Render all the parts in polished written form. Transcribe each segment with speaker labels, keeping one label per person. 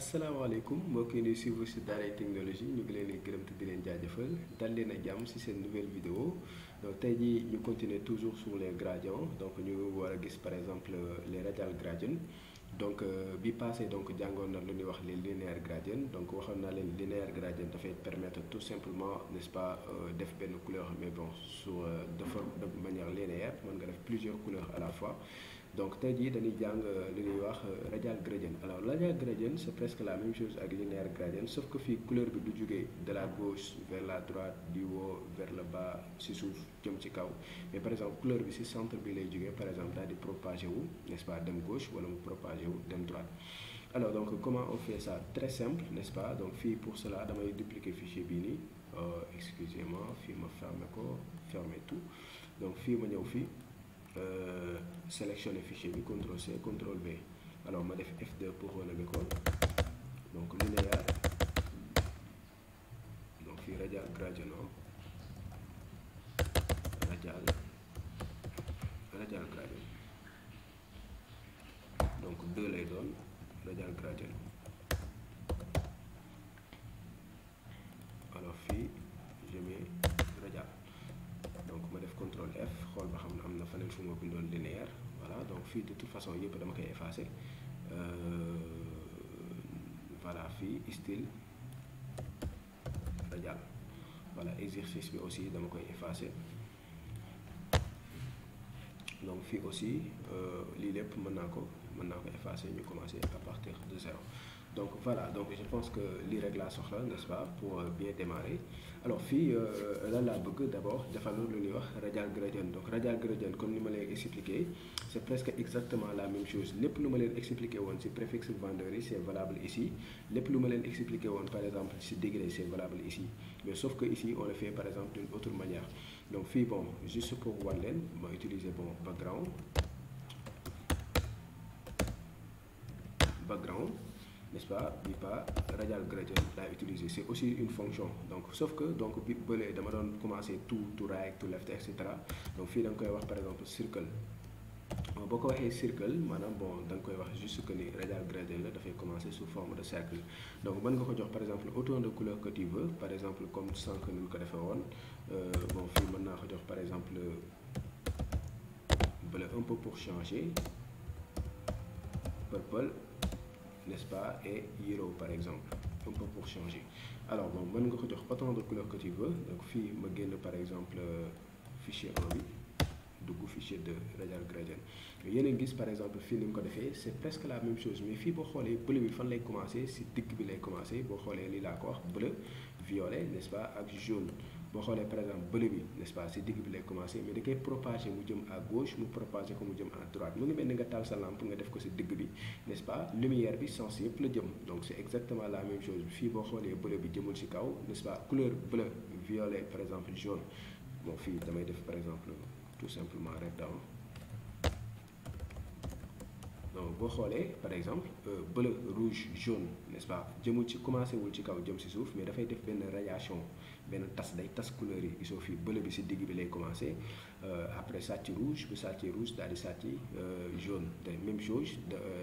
Speaker 1: asalaamaaleykum mbokk yi ñuy suivre ci Daaray Technologie ñu ngi leen di gërëm te di leen jaajëfal dal leen a jàmm ci seen nouvelle vidéo donc tey jii ñu continuer toujours sur les gradients donc ñu war a gis par exemple les radial gradients donc bi passé donc jàngoon na lu ñuy wax les linéaires gradients donc waxoon naa leen linéaire gradient dafay permettre tout simplement n'est-ce pas def benn couleur mais bon sur de forme de manière linéaire mën nga def plusieurs couleurs à la fois. Donc tey jii dañuy jàng li ñuy wax radial gradient alors radial gradient c'est presque la même chose ak linéaire gradient sauf que fii couleur bi du jógee de la gauche vers la droite du haut vers le bas ci suuf jëm ci kaw mais par exemple couleur bi ci centre bi lay jógee par exemple daal di propagé wu n'est-ce pas dem gauche wala mu propagé wu dem droite. Alors donc comment on fait ça? Très simple, n'est-ce pas? Donc fii pour cela damay dupliquer fichier bii nii excusez-moi fii ma fermer tout donc fii ma ñëw fii. Sélectionner fichier bi CTRL C CTRL V alors ma def F2 pour relever ko donc linéaire donc fii radial gradient radial gradient donc 2 lay doon radial gradient alors fii je mets radial donc ma def CTRL F xool ba xam ne am na feneen fu ma bindoon linéaire voilà donc fii de toute façon yëpp dama koy effacer voilà fii style radial voilà exercice bi aussi dama koy effacer donc fii aussi lii lépp mën naa ko effacer ñu commencer à partir de 0 donc voilà donc je pense que lii rek laa soxla n'est-ce pas pour bien démarrer alors fii lan laa bëgg d'abord defal lu ñuy wax radial gradient donc radial gradient comme ni ma leen expliqué c'est presque exactement la même chose lépp lu ma leen expliqué woon ci préfixe vendeur yi c'est valable ici lépp lu ma leen expliqué woon par exemple ci degré c'est valable ici mais sauf que ici on le fait par exemple d'une autre manière donc fii bon juste pour wan leen ma utiliser bon background n'est-ce pas bi pas radial gradient laa utiliser c'est aussi une fonction donc sauf que donc bi bële dama doon commencer tout right to left et cetera donc fii da nga koy wax par exemple circle boo ko waxee circle maanaam bon da nga koy wax juste que ni radial gradient la dafay commencer sous forme de cercle donc mën nga ko jox par exemple autant de couleurs que tu veux par exemple comme sànq ni ñu ko defee woon bon fii mën naa ko jox par exemple bleu un peu pour changer purple n'est-ce pas et yellow par exemple un peu pour changer alors bon mën nga ko jox autant de couleurs que tu veux donc fii ma génn par exemple fichier 1 bi dugg fichier de radial gradient yéen a ngi gis par exemple fii ni mu ko defee c'est presque la même chose mais fii boo xoolee bleu bi fan lay commencer ci digg bi lay commencer boo xoolee lii laa ko wax bleu violet n'est-ce pas ak jaune boo xoolee par exemple bleu bi n'est-ce pas ci digg bi lay commencer mais da koy propager mu jëm à gauche mu propager ko mu jëm à droite mu ngi mel ni nga taal sa lampe nga def ko ci digg bi n'est-ce pas lumière bi sens yëpp la jëm donc c'est exactement la même chose fii boo xoolee bleu bi jëmul ci kaw n'est-ce pas couleur bleu violet par exemple jaune bon fii damay def par exemple tout simplement red down donc boo xoolee par exemple bleu rouge jaune n'est-ce pas jëmul ci commencé wul ci kaw jëm ci suuf mais dafay def benn radiation benn tas day tas couleur yi gisoo fii bleu bi ci digg bi lay commencer après sàcc rouge bu sàccee rouge daal di sàcc jaune te même chose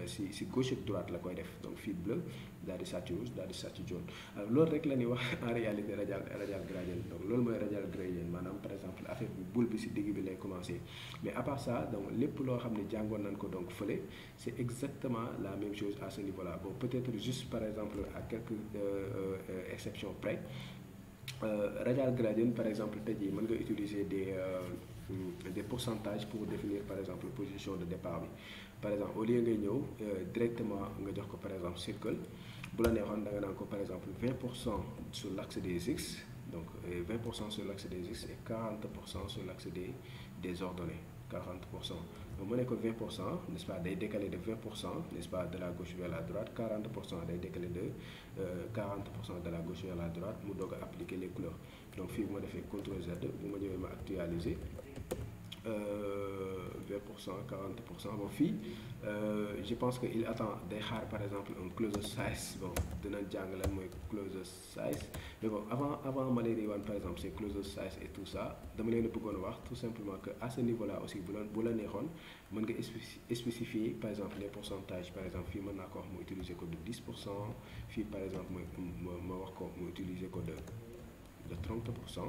Speaker 1: ci gauche ak droite la koy def donc fii bleu daal di sàcc rouge daal di sàcc jaune alors loolu rek la ñuy wax en réalité radial gradient donc loolu mooy radial gradient maanaam par exemple affaire bi boule bi ci digg bi lay commencer mais à part ça donc lépp loo xam ne jàngoon nañ ko donc fële c'est exactement la même chose à ce niveau-là bon peut-être juste par exemple à quelques exceptions près radial gradient par exemple tey jii mën nga utiliser des pourcentages pour définir par exemple position de départ bi par exemple au lieu ngay ñëw directement nga jox ko par exemple circle bu la neexoon da nga naan ko par exemple 20% sur l'axe des x donc 20% sur l'axe des x et 40% sur l'axe des ordonnées 40% donc mu nekk 20% n'est-ce pas day décaler de 20% n'est-ce pas de la gauche vers la droite 40% day décaler de 40% de la gauche vers la droite mu doog a appliquer les couleurs donc fii bu ma defee CTRL Z bu ma ñëwee ma actualiser 20%, 40%. Bon, je pense qu'il attend des rares, par exemple, un closer size. Bon, de notre jungle, moi, closer size. Mais bon, avant Malérie One, par exemple, c'est closer size et tout ça. Dans le voir tout simplement qu'à ce niveau-là aussi, vous l'avez on peut spécifier, par exemple, les pourcentages. Par exemple, si on utiliser code de 10%, si par exemple, on utiliser code de 30%.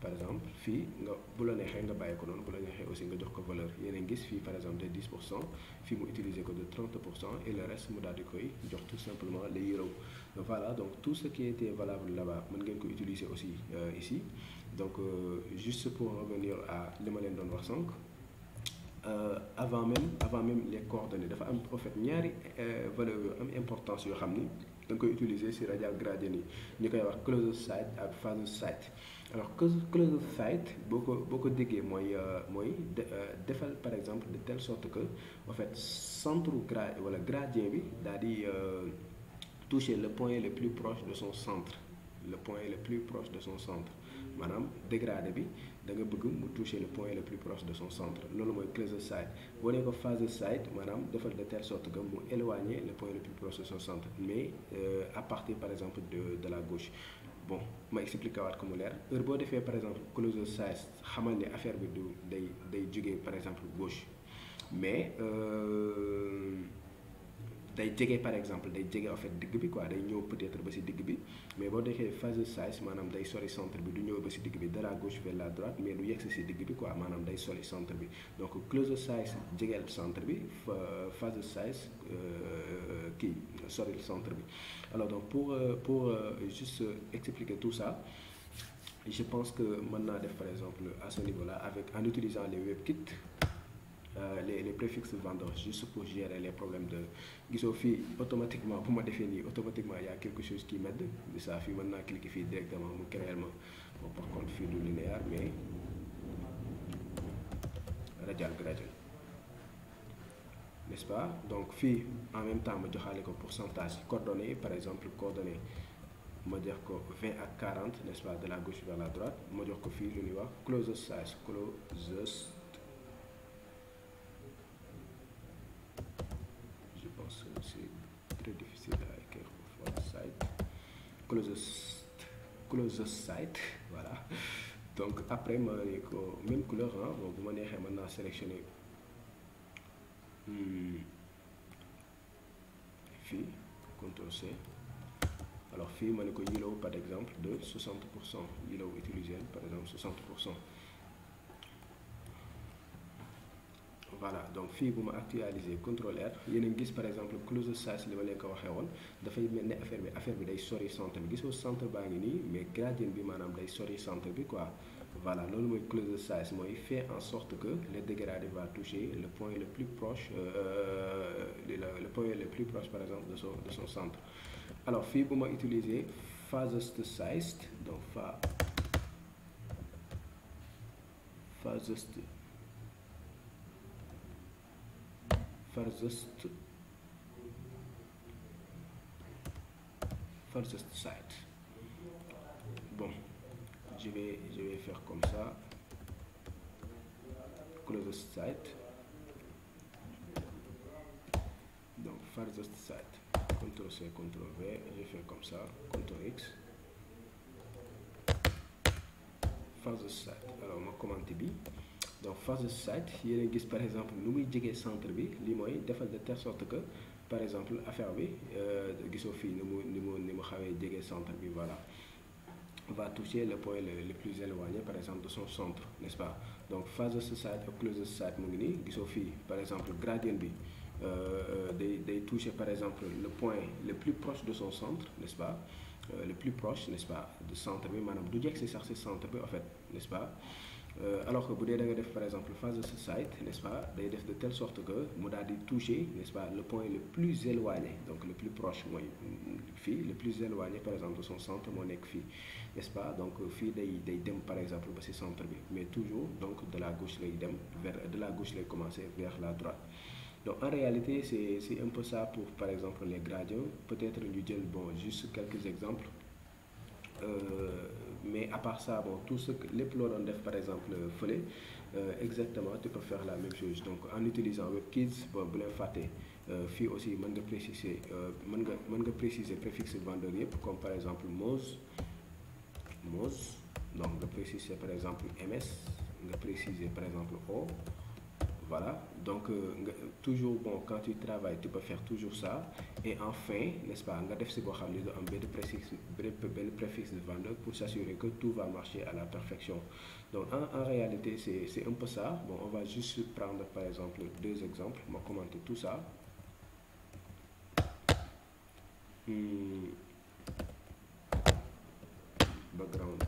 Speaker 1: Par exemple fii nga bu la neexee nga bàyyi ko noonu bu la neexee aussi nga jox ko valeur yéen a ngi gis fii par exemple de 10% fii mu utiliser ko de 30% et le reste mu daal di koy jox tout simplement les euros. Donc voilà, donc tout ce qui était valable là-bas mën ngeen ko utiliser aussi ici. Donc juste pour revenir à li ma leen doon wax sànq avant même les coordonnées dafa am en fait ñaari valeurs yu am importance yoo xam ni da nga koy utiliser si radial gradient yi ñu koy wax closed site ak phased site. Alors closed site boo ko déggee mooy defal par exemple de telle sorte que en fait centre wala gradient bi daal di toucher le point le plus proche de son centre, le point le plus proche de son centre. Maanaam dégradé bi da nga bëgg mu toucher le point le plus proche de son centre loolu mooy closed site. Boo nee ko phased site maanaam defal de telle sorte que mu éloigner le point le plus proche de son centre mais à partir par exemple de la gauche. Bon ma expliqué waat ko mu leer heure boo defee par exemple closed site xamal ni affaire bi du day jógee par exemple gauche mais day jege par exemple day jege en fait digg bi quoi day ñëw peut-être ba ci digg bi mais boo defee phased site maanaam day sori centre bi du ñëw ba ci digg bi de la gauche vers la droite mais du yegsi ci digg bi quoi maanaam day sori centre bi donc closed site jegeel centre bi phased site kii sori centre bi. Alors donc pour juste expliquer tout ça je pense que mën naa def par exemple à ce niveau-là avec en utilisant les WebKit. Les préfixes vendeurs juste pour gérer les problèmes de gisoo fii automatiquement bu ma defee nii automatiquement il y a quelque chose qui m'aide de ça fii mën naa cliquer fii directement mu créer ma bon par contre fii du linéaire mais radial gradient n'est-ce pas. Donc fii en même temps ma joxaale ko pourcentage coordonnées par exemple coordonnées ma jox ko 20 ak 40 n'est-ce pas de la gauche vers la droite ma jox ko fii lu ñuy wax closed size c'est très difficile à écrire pour site closed site voilà. Donc après ma ne ko même couleur bon bu ma neexee mën naa sélectionner fii CTRL C. Alors fii ma ne ko yellow par exemple de 60% yellow utilisé par exemple 60%. Voilà donc fii bu ma actualiser CTRL R yéen a ngi gis par exemple closed size li ma leen ko waxee woon dafay mel ne affaire bi day sori centre bi gisoo centre baa ngi nii mais gradient bi maanaam day sori centre bi quoi. Voilà loolu mooy closed size mooy fait en sorte que le dégradé va toucher le point le plus proche le point le plus proche par exemple de son centre. Alors fii bu ma utiliser phased size donc phased site. Bon je vais faire comme ça closed site donc phased site CTRL C CTRL V je fais comme ça CTRL X phased site. Alors ma commenté bi donc phased site yéen a gis par exemple nu muy jegee centre bi li mooy defal de telle sorte que par exemple affaire bi gisoo fii ni mu xawee jegee centre bi voilà va toucher le point le plus éloigné par exemple de son centre n'est-ce pas. Donc phased site ak closed site mu ngi nii gisoo fii par exemple gradient bi day toucher par exemple le point le plus proche de son centre n'est-ce pas. Le plus proche n'est-ce pas de centre bi maanaam du jegsi sax ci centre bi en fait n'est-ce pas. Alors que bu dee da nga def par exemple phased site n'est-ce pas day def de telle sorte que mu daal di toucher n'est-ce pas le point le plus éloigné donc le plus proche mooy fii le plus éloigné par exemple de son centre moo nekk fii n'est-ce pas. Donc fii day dem par exemple ba ci centre bi mais toujours donc de la gauche lay dem de la gauche lay commencer vers la droite. Donc en réalité c'est un peu ça pour par exemple les gradients peut-être ñu jël bon juste quelques exemples. Mais à part ça bon tout ce que lépp loo doon def par exemple fële exactement tu peux faire la même chose donc en utilisant WebKits bon bu leen fàtte fii aussi mën nga préciser préfixe vendeur yëpp comme par exemple Moz donc nga préciser par exemple MS nga préciser par exemple O. Voilà, donc toujours bon, quand tu travailles, tu peux faire toujours ça. Et enfin, n'est-ce pas, on va faire un préfixe de vendeur pour s'assurer que tout va marcher à la perfection. Donc en réalité, c'est un peu ça. Bon, on va juste prendre par exemple 2 exemples. On va commenter tout ça. Background.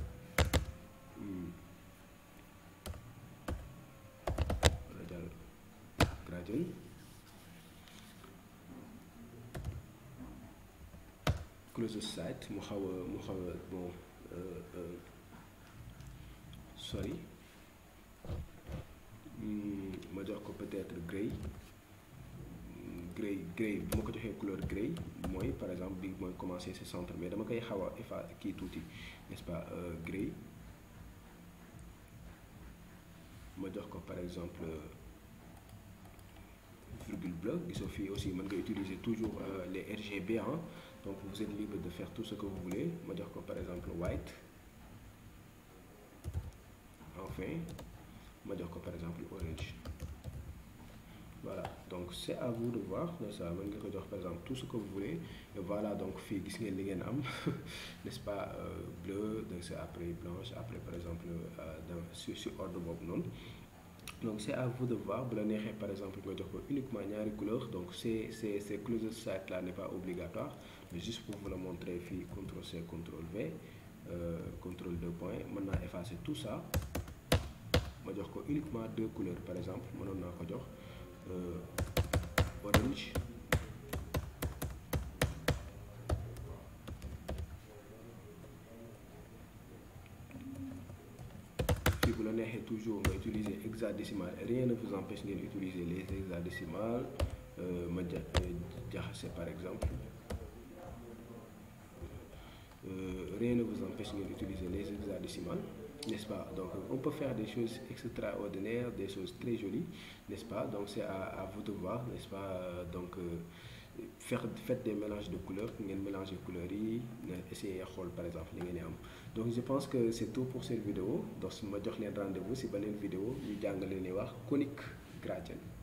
Speaker 1: Gradient. Close site mu xaw a bon sorry ma jox ko peut-être gray bu ma ko joxee couleur gray mooy par exemple bi mooy commencer ce centre mais dama koy xaw a effacer kii tuuti n'est-ce pas gray ma jox ko par exemple virgule bleu gisoo fii aussi mën nga utiliser toujours les RGB hein. Donc vous êtes libre de faire tout ce que vous voulez. Ma jox ko par exemple white. Enfin ma jox ko par exemple orange. Voilà, donc c'est à vous de voir. Ça mën nga ko jox par exemple tout ce que vous voulez. Et voilà, donc fii gis ngeen li ngeen am n'est-ce pas bleu, donc c'est après blanche, après par exemple sur ordre boobu noonu. Donc c'est à vous de voir. Bu la neexee par exemple nga jox ko uniquement ñaari couleurs. Donc ces closed site là n'est pas obligatoire, mais juste pour vous le montrer fii CTRL-C CTRL-V CTRL 2 points mën naa effacer tout ça ma jox ko uniquement 2 couleurs par exemple mënoon naa ko jox orange fii bu la neexee toujours nga utiliser hexadécimal, rien ne vous empêche ngeen utiliser les hexadécimales ma jaxase par exemple rien ne vous empêche d'utiliser les hexadécimales, n'est-ce pas? Donc on peut faire des choses extraordinaires, des choses très jolies, n'est-ce pas? Donc c'est à vous de voir, n'est-ce pas? Donc faites des mélanges de couleurs, mélanger couleurs yi, essayez par exemple li ngeen am. Donc je pense que c'est tout pour cette vidéo. Donc ma jox leen rendez-vous si beneen vidéo ñu jàngale ni wax conique gradient.